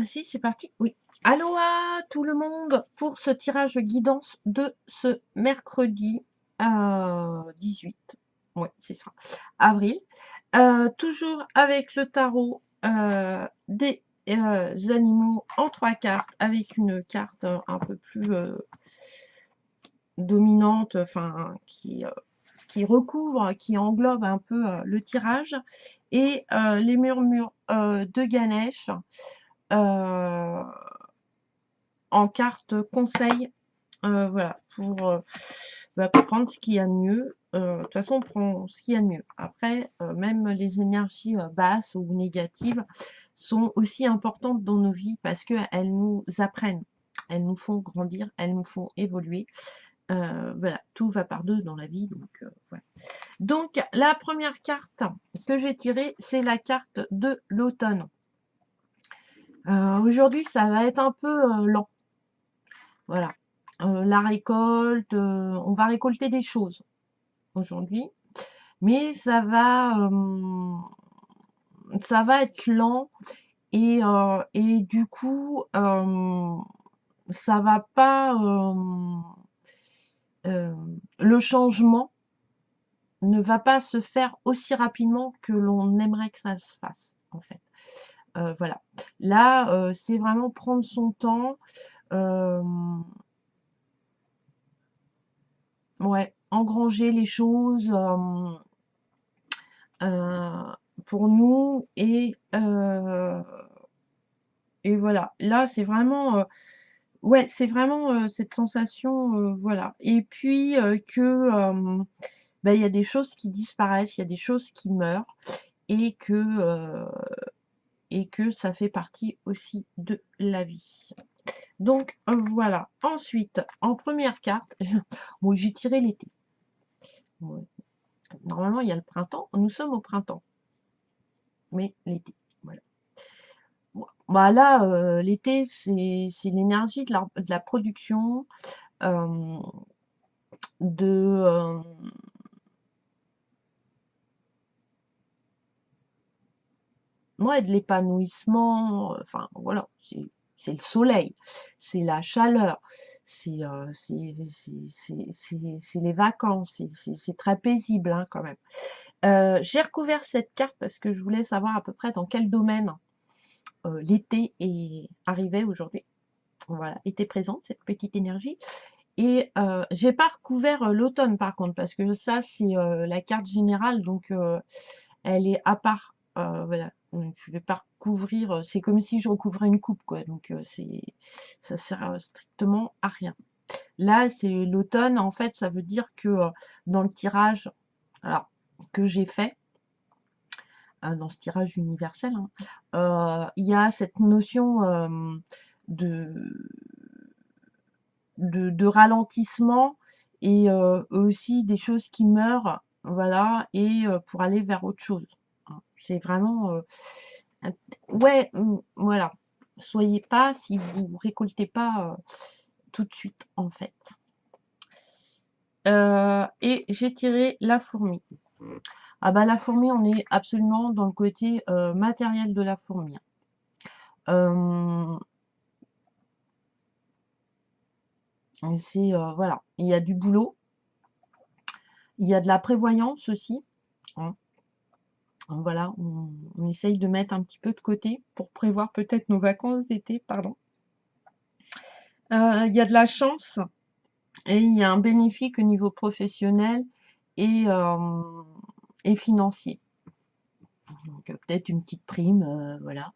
Si, c'est parti. Oui. Aloha tout le monde pour ce tirage guidance de ce mercredi 18, ouais, c'est ça, avril. Toujours avec le tarot des animaux en 3 cartes, avec une carte un peu plus dominante, enfin qui recouvre, qui englobe un peu le tirage, et les murmures de Ganesh en carte conseil, voilà, pour prendre ce qu'il y a de mieux. De toute façon, on prend ce qu'il y a de mieux. Après, même les énergies basses ou négatives sont aussi importantes dans nos vies parce qu'elles nous apprennent, elles nous font grandir, elles nous font évoluer. Voilà, tout va par deux dans la vie, donc voilà. Donc, la première carte que j'ai tirée, c'est la carte de l'automne. Aujourd'hui, ça va être un peu lent. Voilà. La récolte, on va récolter des choses aujourd'hui, mais ça va être lent et du coup, ça va pas, le changement ne va pas se faire aussi rapidement que l'on aimerait que ça se fasse, en fait. Voilà. Là, c'est vraiment prendre son temps. Ouais, engranger les choses pour nous et voilà. Là, c'est vraiment ouais, c'est vraiment cette sensation voilà. Et puis bah, il y a des choses qui disparaissent, il y a des choses qui meurent et que ça fait partie aussi de la vie. Donc voilà. Ensuite, en première carte, bon, j'ai tiré l'été. Ouais. Normalement, il y a le printemps. Nous sommes au printemps, mais l'été. Voilà. Bon, bah là, l'été, c'est l'énergie de la production, euh, de ouais, de l'épanouissement. Enfin, voilà, c'est le soleil, c'est la chaleur, c'est les vacances, c'est très paisible hein, quand même. J'ai recouvert cette carte parce que je voulais savoir à peu près dans quel domaine l'été est arrivé aujourd'hui. Voilà, était présente cette petite énergie. Et j'ai pas recouvert l'automne par contre, parce que ça c'est la carte générale, donc elle est à part. Voilà, donc je vais pas recouvrir. C'est comme si je recouvrais une coupe, quoi. Donc ça sert strictement à rien. Là, c'est l'automne. En fait, ça veut dire que dans le tirage, alors que j'ai fait dans ce tirage universel, hein, il y a cette notion de de ralentissement et aussi des choses qui meurent, voilà, et pour aller vers autre chose. Hein. C'est vraiment, ouais, voilà. Soyez pas, si vous récoltez pas tout de suite, en fait. Et j'ai tiré la fourmi. Ah bah la fourmi, on est absolument dans le côté matériel de la fourmi. C'est voilà, il y a du boulot, il y a de la prévoyance aussi. Hein. Voilà, on essaye de mettre un petit peu de côté pour prévoir peut-être nos vacances d'été, pardon. Il y a de la chance et il y a un bénéfice au niveau professionnel et, euh, et financier. Donc peut-être une petite prime, voilà,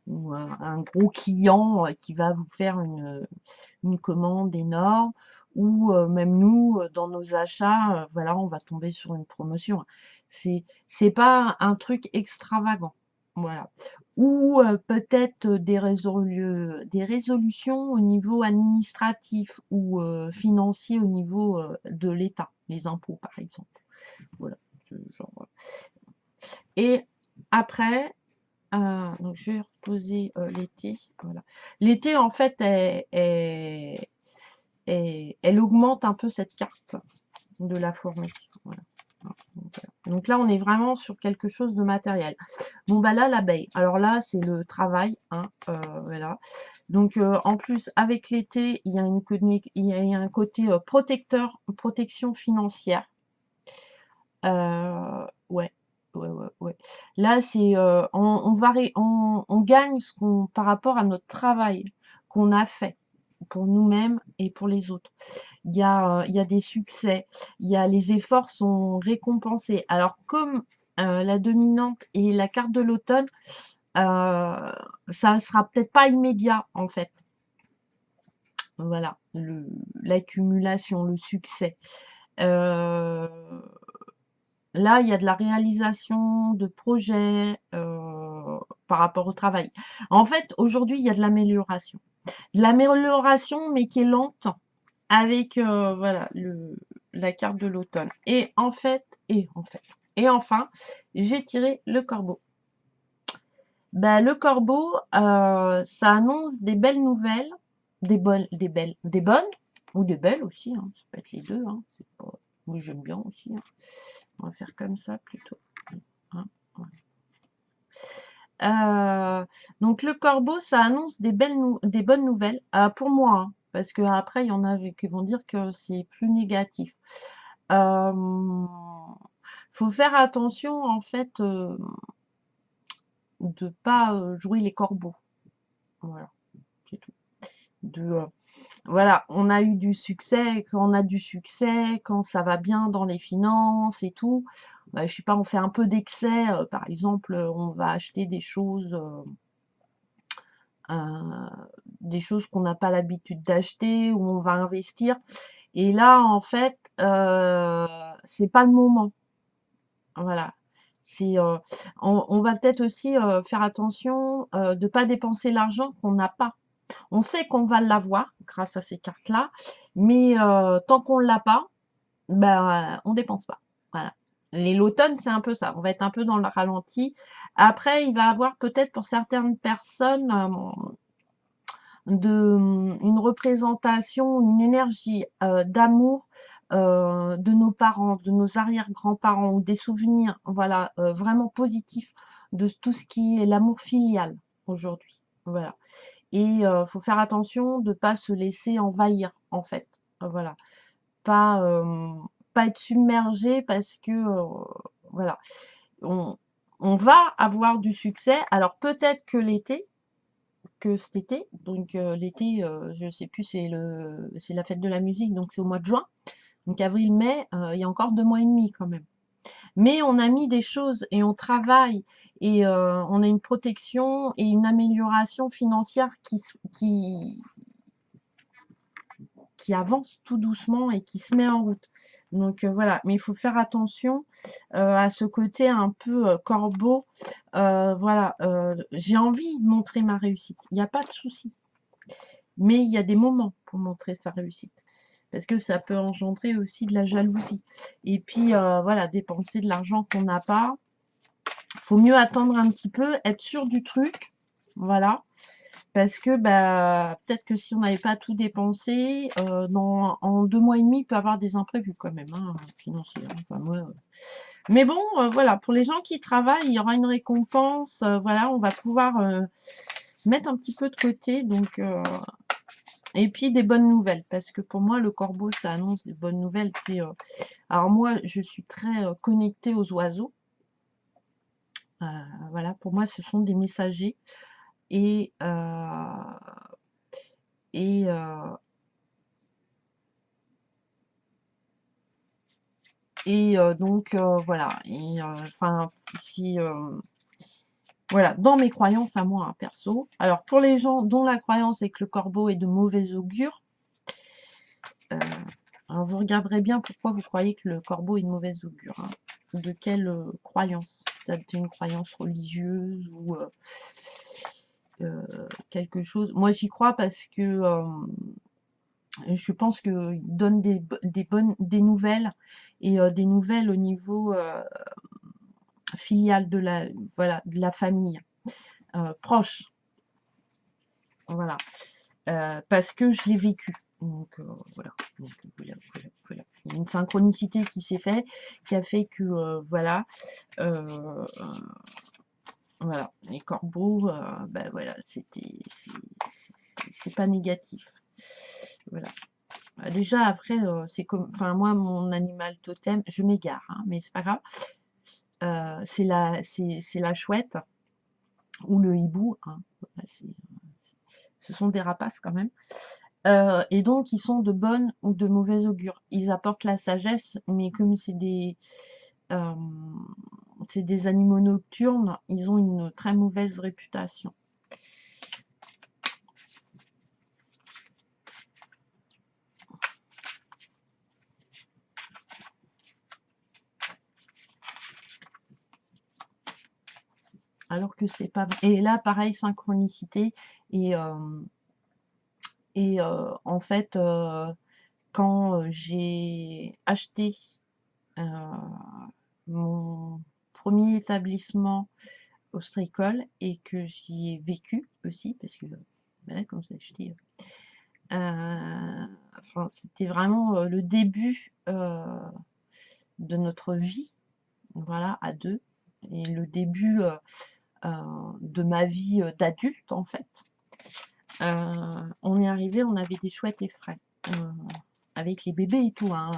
ou un gros client qui va vous faire une commande énorme, ou même nous, dans nos achats, voilà, on va tomber sur une promotion. C'est pas un truc extravagant, voilà. Ou peut-être des résolutions au niveau administratif ou financier au niveau de l'État, les impôts par exemple. Voilà. Genre. Et après, donc je vais reposer l'été. Voilà. L'été, en fait, elle augmente un peu cette carte de la fourmi. Voilà. Donc là, on est vraiment sur quelque chose de matériel. Bon, bah là, l'abeille. Alors là, c'est le travail, hein, voilà. Donc, en plus, avec l'été, il y a un côté protection financière. Ouais, ouais. Là, c'est, on gagne par rapport à notre travail qu'on a fait pour nous-mêmes et pour les autres. Il y a des succès, les efforts sont récompensés. Alors, comme la dominante et la carte de l'automne, ça sera peut-être pas immédiat en fait. Voilà, l'accumulation, le succès. Euh, Là, il y a de la réalisation de projets par rapport au travail. En fait, aujourd'hui, il y a de l'amélioration. De l'amélioration, mais qui est lente, avec voilà, la carte de l'automne. Et enfin, j'ai tiré le corbeau. Ben, le corbeau, ça annonce des belles nouvelles, des bonnes, ou des belles aussi, hein, ça peut être les deux, hein, c'est pas... Oui, j'aime bien aussi, hein. On va faire comme ça plutôt. Hein, voilà. Donc le corbeau, ça annonce des bonnes nouvelles, pour moi, hein, parce que après il y en a qui vont dire que c'est plus négatif. Euh, Faut faire attention en fait de pas jouer les corbeaux. Voilà, c'est tout. Voilà, on a eu du succès, quand on a du succès, quand ça va bien dans les finances et tout. Je sais pas, on fait un peu d'excès, par exemple, on va acheter euh, des choses qu'on n'a pas l'habitude d'acheter, ou on va investir. Et là, en fait, c'est pas le moment. Voilà. C'est, on va peut-être aussi faire attention de pas dépenser l'argent qu'on n'a pas. On sait qu'on va l'avoir grâce à ces cartes-là, mais tant qu'on ne l'a pas, ben, on dépense pas. Voilà. L'automne, c'est un peu ça. On va être un peu dans le ralenti. Après, il va avoir peut-être pour certaines personnes une représentation, une énergie d'amour de nos parents, de nos arrière-grands-parents, ou des souvenirs, voilà, vraiment positifs de tout ce qui est l'amour filial aujourd'hui. Voilà. Et faut faire attention de pas se laisser envahir, en fait. Voilà. Pas, pas être submergé parce que, voilà. On, on va avoir du succès. Alors peut-être que cet été, donc l'été, je sais plus, c'est la fête de la musique, donc c'est au mois de juin. Donc avril-mai, il y a encore 2 mois et demi quand même. Mais on a mis des choses et on travaille, et on a une protection et une amélioration financière qui avance tout doucement et qui se met en route. Donc voilà, mais il faut faire attention à ce côté un peu corbeau. Voilà, j'ai envie de montrer ma réussite, il n'y a pas de souci. Mais il y a des moments pour montrer sa réussite. Parce que ça peut engendrer aussi de la jalousie. Et puis, voilà, dépenser de l'argent qu'on n'a pas. Faut mieux attendre un petit peu, être sûr du truc. Voilà. Parce que bah, peut-être que si on n'avait pas tout dépensé, en 2 mois et demi, il peut y avoir des imprévus quand même, hein, financiers. Hein. Enfin, moi, mais bon, voilà, pour les gens qui travaillent, il y aura une récompense. Voilà, on va pouvoir mettre un petit peu de côté. Donc, et puis des bonnes nouvelles, parce que pour moi, le corbeau, ça annonce des bonnes nouvelles. Alors moi, je suis très connectée aux oiseaux. Voilà, pour moi, ce sont des messagers. Et, et, euh, donc, voilà. Et enfin, si, voilà, dans mes croyances à moi, hein, perso. Alors, pour les gens dont la croyance est que le corbeau est de mauvais augure, alors vous regarderez bien pourquoi vous croyez que le corbeau est de mauvaise augure. Hein. De quelle croyance? C'est une croyance religieuse ou quelque chose. Moi, j'y crois parce que je pense qu'il donne des nouvelles, et des nouvelles au niveau filial voilà, de la famille proche. Voilà. Parce que je l'ai vécu. Donc voilà. Donc, voilà. Il y a une synchronicité qui s'est faite, qui a fait que voilà, euh, voilà, les corbeaux, ben voilà, c'est pas négatif. Voilà. Déjà après, c'est comme, enfin moi mon animal totem, je m'égare, hein, mais c'est pas grave. C'est la chouette ou le hibou, hein. Ce sont des rapaces quand même. Et donc, ils sont de bonne ou de mauvaise augure. Ils apportent la sagesse, mais comme euh, c'est des animaux nocturnes, ils ont une très mauvaise réputation. Alors que c'est pas vrai. Et là, pareil, synchronicité. Et, en fait, quand j'ai acheté mon premier établissement ostréicole et que j'y ai vécu aussi, parce que voilà, comme ça, enfin, c'était vraiment le début de notre vie, voilà, à deux, et le début de ma vie d'adulte, en fait. On est arrivé, on avait des chouettes effraies, avec les bébés et tout, hein.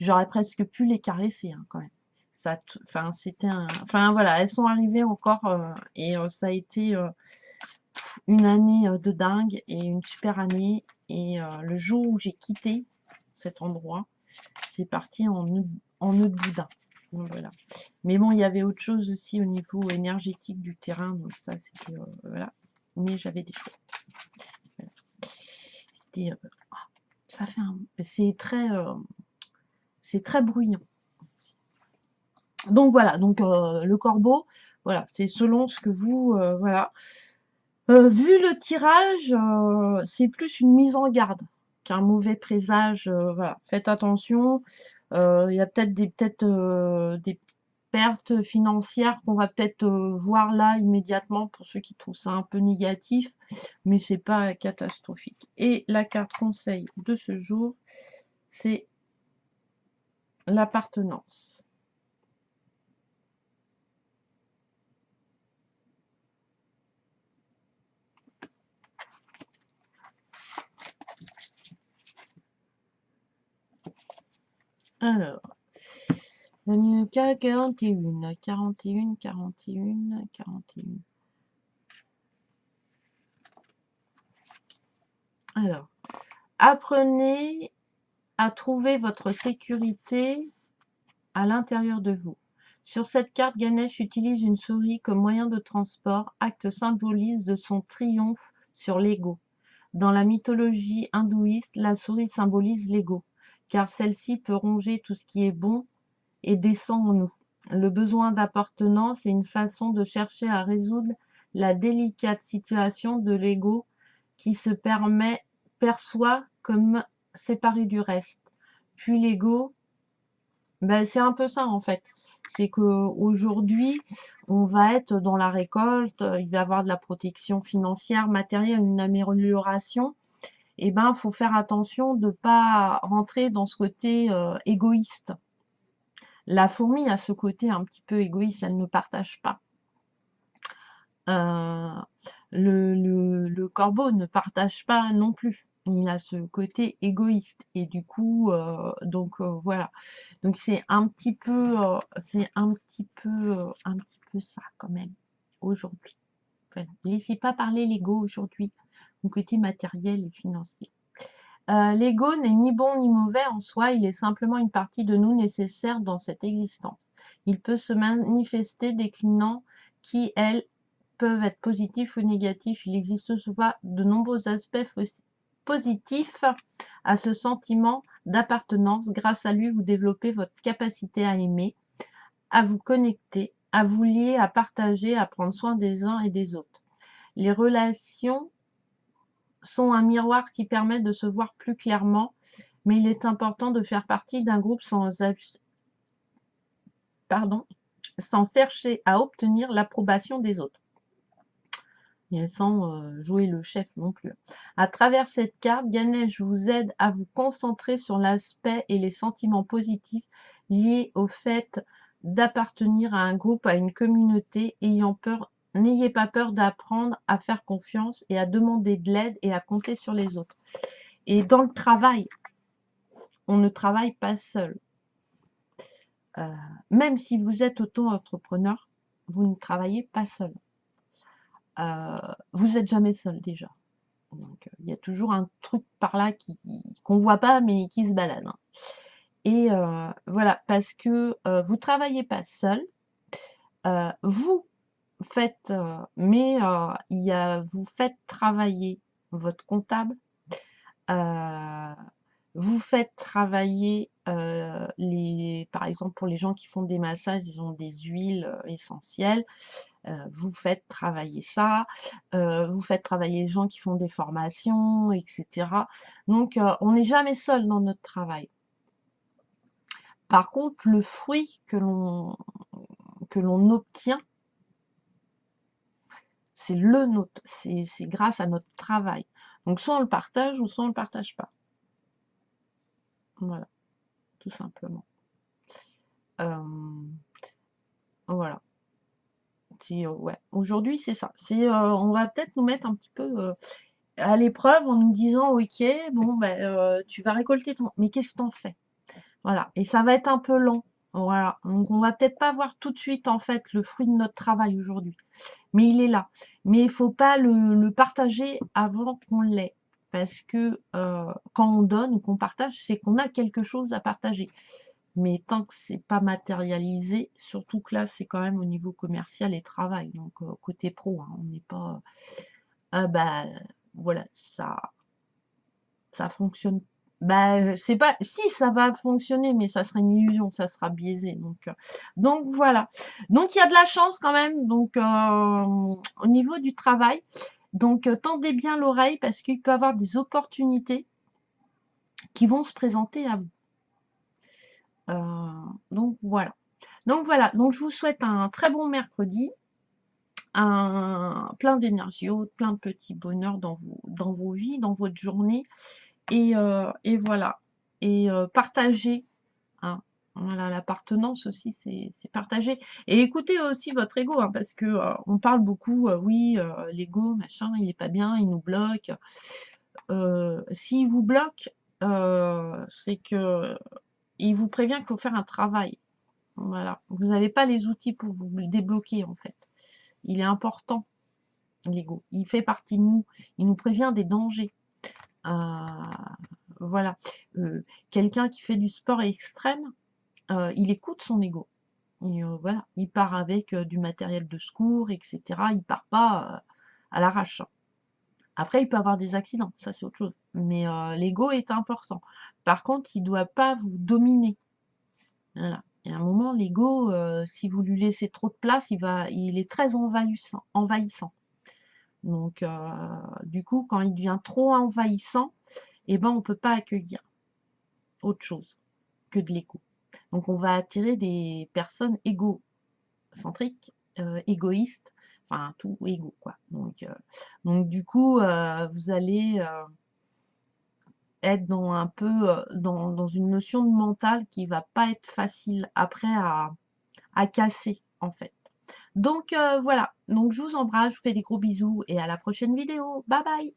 J'aurais presque pu les caresser, hein, quand même. Ça, enfin, c'était un, enfin voilà, elles sont arrivées encore et ça a été une année de dingue et une super année. Et le jour où j'ai quitté cet endroit, c'est parti en nœud de boudin. Donc, voilà. Mais bon, il y avait autre chose aussi au niveau énergétique du terrain, donc ça c'était voilà. Mais j'avais des choix. Voilà. C'était ça fait un, c'est très bruyant. Donc voilà, donc le corbeau, voilà, c'est selon ce que vous voilà. Vu le tirage, c'est plus une mise en garde qu'un mauvais présage. Voilà, faites attention. Il y a peut-être des petites pertes financières qu'on va peut-être voir là immédiatement pour ceux qui trouvent ça un peu négatif, mais c'est pas catastrophique. Et la carte conseil de ce jour, c'est l'appartenance. Alors, le numéro 41, 41, 41, 41. Alors, apprenez à trouver votre sécurité à l'intérieur de vous. Sur cette carte, Ganesh utilise une souris comme moyen de transport, acte symbolise de son triomphe sur l'ego. Dans la mythologie hindouiste, la souris symbolise l'ego, car celle-ci peut ronger tout ce qui est bon et descend en nous. Le besoin d'appartenance est une façon de chercher à résoudre la délicate situation de l'ego qui se perçoit comme séparé du reste. Puis l'ego, ben, c'est un peu ça en fait. C'est que aujourd'hui, on va être dans la récolte, il va y avoir de la protection financière, matérielle, une amélioration. Et ben, faut faire attention de ne pas rentrer dans ce côté égoïste. La fourmi a ce côté un petit peu égoïste, elle ne partage pas. Euh, le corbeau ne partage pas non plus. Il a ce côté égoïste. Et du coup, donc voilà. Donc c'est un petit peu ça quand même aujourd'hui. Voilà. Laissez pas parler l'ego aujourd'hui, mon côté matériel et financier. L'ego n'est ni bon ni mauvais en soi, il est simplement une partie de nous nécessaire dans cette existence. Il peut se manifester déclinant qui, elles, peuvent être positifs ou négatifs. Il existe souvent de nombreux aspects positifs à ce sentiment d'appartenance. Grâce à lui, vous développez votre capacité à aimer, à vous connecter, à vous lier, à partager, à prendre soin des uns et des autres. Les relations sont un miroir qui permet de se voir plus clairement, mais il est important de faire partie d'un groupe sans chercher à obtenir l'approbation des autres. et sans jouer le chef non plus. À travers cette carte, Ganesh vous aide à vous concentrer sur l'aspect et les sentiments positifs liés au fait d'appartenir à un groupe, à une communauté. N'ayez pas peur d'apprendre à faire confiance et à demander de l'aide et à compter sur les autres. Et dans le travail, on ne travaille pas seul. Même si vous êtes auto-entrepreneur, vous ne travaillez pas seul. Vous n'êtes jamais seul déjà. Donc, il y a toujours un truc par là qu'on ne voit pas, mais qui se balade, hein. Et voilà, parce que vous ne travaillez pas seul. Vous faites, vous faites travailler votre comptable. Vous faites travailler par exemple, pour les gens qui font des massages, ils ont des huiles essentielles. Vous faites travailler ça, vous faites travailler les gens qui font des formations, etc. Donc, on n'est jamais seul dans notre travail. Par contre, le fruit que l'on obtient, c'est le nôtre, c'est grâce à notre travail. Donc, soit on le partage, ou soit on ne le partage pas. Voilà, tout simplement. Voilà. Ouais. Aujourd'hui, c'est ça. On va peut-être nous mettre un petit peu à l'épreuve en nous disant, ok, bon, ben, tu vas récolter ton... Mais qu'est-ce que t'en fais? Voilà. Et ça va être un peu lent. Voilà. Donc, on va peut-être pas voir tout de suite, en fait, le fruit de notre travail aujourd'hui. Mais il est là. Mais il faut pas le partager avant qu'on l'ait. Parce que quand on donne ou qu'on partage, c'est qu'on a quelque chose à partager. Mais tant que c'est pas matérialisé, surtout que là, c'est quand même au niveau commercial et travail. Donc, côté pro, hein, on n'est pas... ah bah, voilà, ça fonctionne. Bah, c'est pas... Si, ça va fonctionner, mais ça sera une illusion, ça sera biaisé. Donc voilà. Donc, il y a de la chance quand même. Donc, au niveau du travail. Donc, tendez bien l'oreille parce qu'il peut y avoir des opportunités qui vont se présenter à vous. Donc voilà. Donc je vous souhaite un très bon mercredi, plein d'énergie haute, plein de petits bonheurs dans vos vies, dans votre journée. Et voilà. Et partagez, hein. Voilà, l'appartenance aussi, c'est partager. Et écoutez aussi votre ego, hein, parce que on parle beaucoup, oui, l'ego, machin, il est pas bien, il nous bloque. S'il vous bloque, c'est que il vous prévient qu'il faut faire un travail. Voilà. Vous n'avez pas les outils pour vous le débloquer, en fait. Il est important, l'ego. Il fait partie de nous. Il nous prévient des dangers. Voilà. Quelqu'un qui fait du sport extrême, il écoute son ego. Voilà. Il part avec du matériel de secours, etc. Il part pas à l'arrache. Après, il peut avoir des accidents, ça c'est autre chose. Mais l'ego est important. Par contre, il ne doit pas vous dominer. Voilà. Et à un moment, l'ego, si vous lui laissez trop de place, il est très envahissant. Donc, du coup, quand il devient trop envahissant, eh ben, on ne peut pas accueillir autre chose que de l'ego. Donc, on va attirer des personnes égocentriques, égoïstes, enfin, tout égo, quoi. Donc du coup, vous allez être dans un peu dans une notion de mental qui va pas être facile après à casser, en fait. Donc voilà, donc je vous embrasse, je vous fais des gros bisous et à la prochaine vidéo. Bye bye!